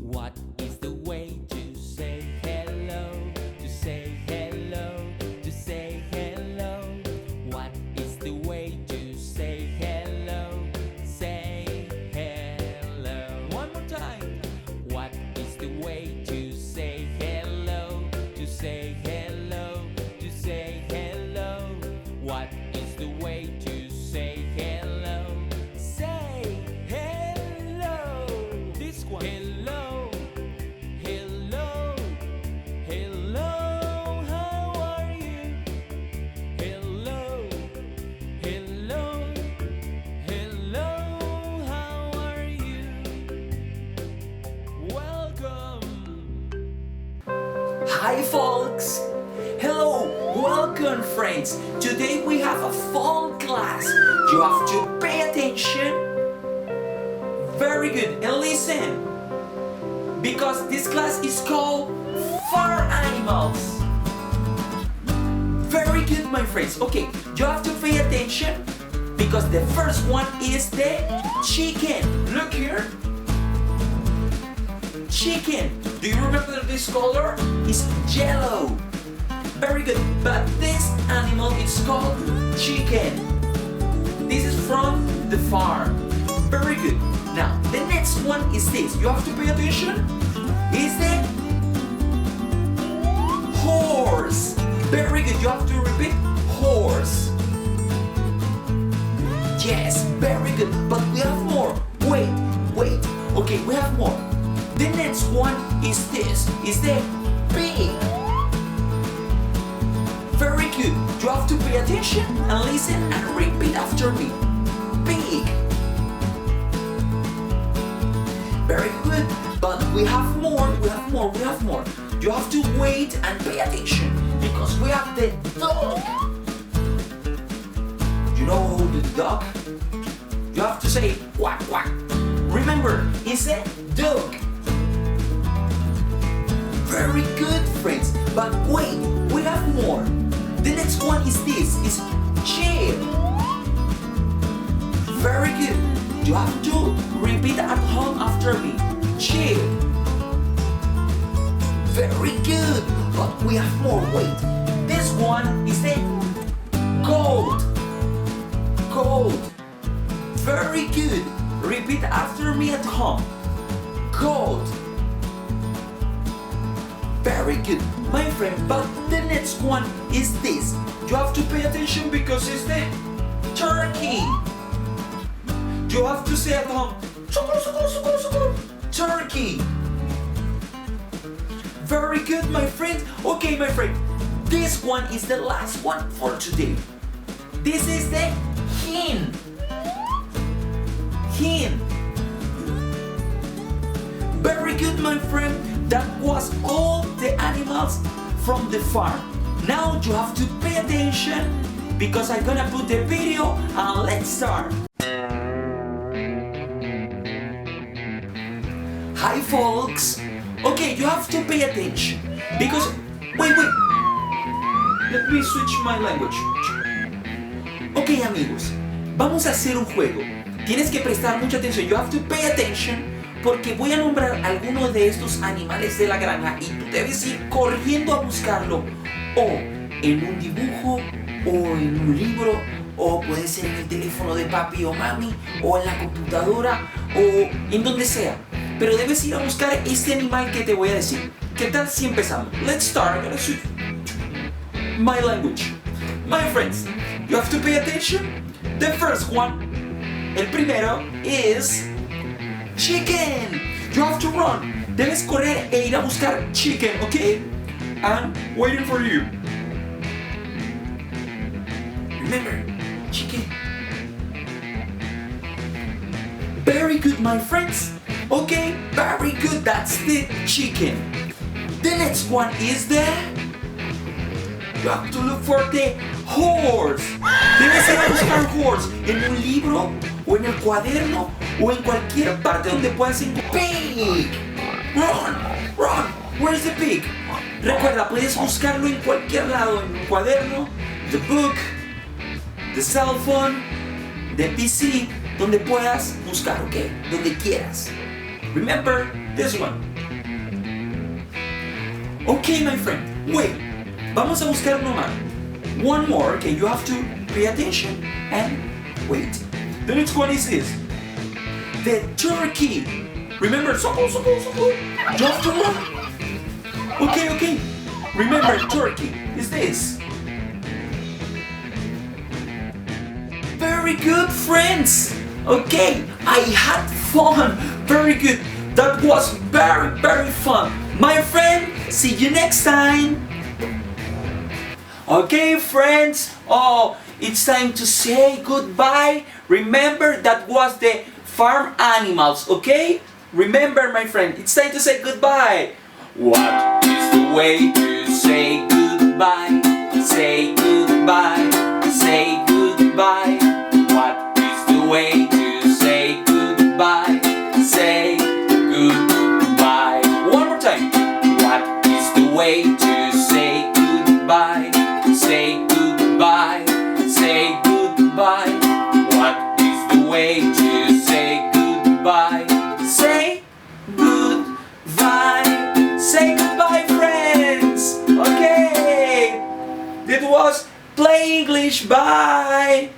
What is the way to say hello? To say hello, to say hello. What is the way to say hello? Say hello. One more time. What is the way to say hello? To say hello, to say hello. What is the way to say hello? Say hello. This one. Hello. Hello. Hello. How are you? Hello. Hello. Hello. How are you? Welcome. Hi folks! Hello, welcome friends! Today we have a fun class. You have to pay attention. Very good, and listen. Because this class is called Farm Animals. Very good, my friends. Okay, you have to pay attention because the first one is the chicken. Look here. Chicken. Do you remember this color? It's yellow. Very good. But this animal is called chicken. This is from the farm. Very good. Now, the next one is this. You have to pay attention. Is the horse. Very good. You have to repeat horse. Yes, very good. But we have more. Wait. Okay, we have more. The next one is this. Is the pig. Very good. You have to pay attention and listen and repeat after me. Pig. Very good. But we have more. You have to wait and pay attention because we have the dog. You know the dog? You have to say quack quack. Remember, it's a dog. Very good, friends. But wait, we have more. The next one is this. Is sheep. Very good. You have to repeat at home after me. Sheep. Very good. But we have more. Wait. This one is the goat. Goat. Very good. Repeat after me at home. Goat. Very good, my friend. But the next one is this. You have to pay attention because it's the turkey. You have to say at home, turkey. Very good, my friend. Okay, my friend. This one is the last one for today. This is the hen. Hen. Very good, my friend. That was all the animals from the farm. Now you have to pay attention because I'm gonna put the video and let's start. Hi folks. Okay, you have to pay attention because wait. Let me switch my language. Ok amigos, vamos a hacer un juego. Tienes que prestar mucha atención. You have to pay attention porque voy a nombrar algunos de estos animales de la granja y tú debes ir corriendo a buscarlo o en un dibujo o en un libro o puede ser en el teléfono de papi o mami o en la computadora o en donde sea. Pero debes ir a buscar este animal que te voy a decir. ¿Qué tal si empezamos? Let's start. I'm gonna switch my language. My friends, you have to pay attention. The first one, el primero, is chicken. You have to run. Debes correr e ir a buscar chicken, okay? I'm waiting for you. Remember, chicken. Very good, my friends. Okay, very good. That's the chicken. The next one is the... You have to look for the horse. Debes ir a buscar horse en un libro o en el cuaderno o en cualquier parte donde puedas encontrar. Pig. Run. Where's the pig? Recuerda, puedes buscarlo en cualquier lado, en un cuaderno, the book, the cell phone, the PC, donde puedas buscar, ¿ok? Donde quieras. Remember this one. Okay, my friend, wait. Vamos a buscar uno más. One more, okay? You have to pay attention and wait. The next one is this. The turkey. Remember, sokol, sokol, sokol. You have to run. Okay. Remember, turkey is this. Very good, friends. Okay, I had fun. Very good. That was very, very fun. My friend, see you next time. Okay, friends. Oh, it's time to say goodbye. Remember, that was the farm animals, okay? Remember, my friend, it's time to say goodbye. What is the way to say goodbye? Say goodbye. Say goodbye. What is the way to say goodbye? Say goodbye. One more time. What is the way to say goodbye? Say goodbye. Say goodbye. What is the way to say goodbye? Say goodbye. Say goodbye, friends. Okay. That was Play English. Bye.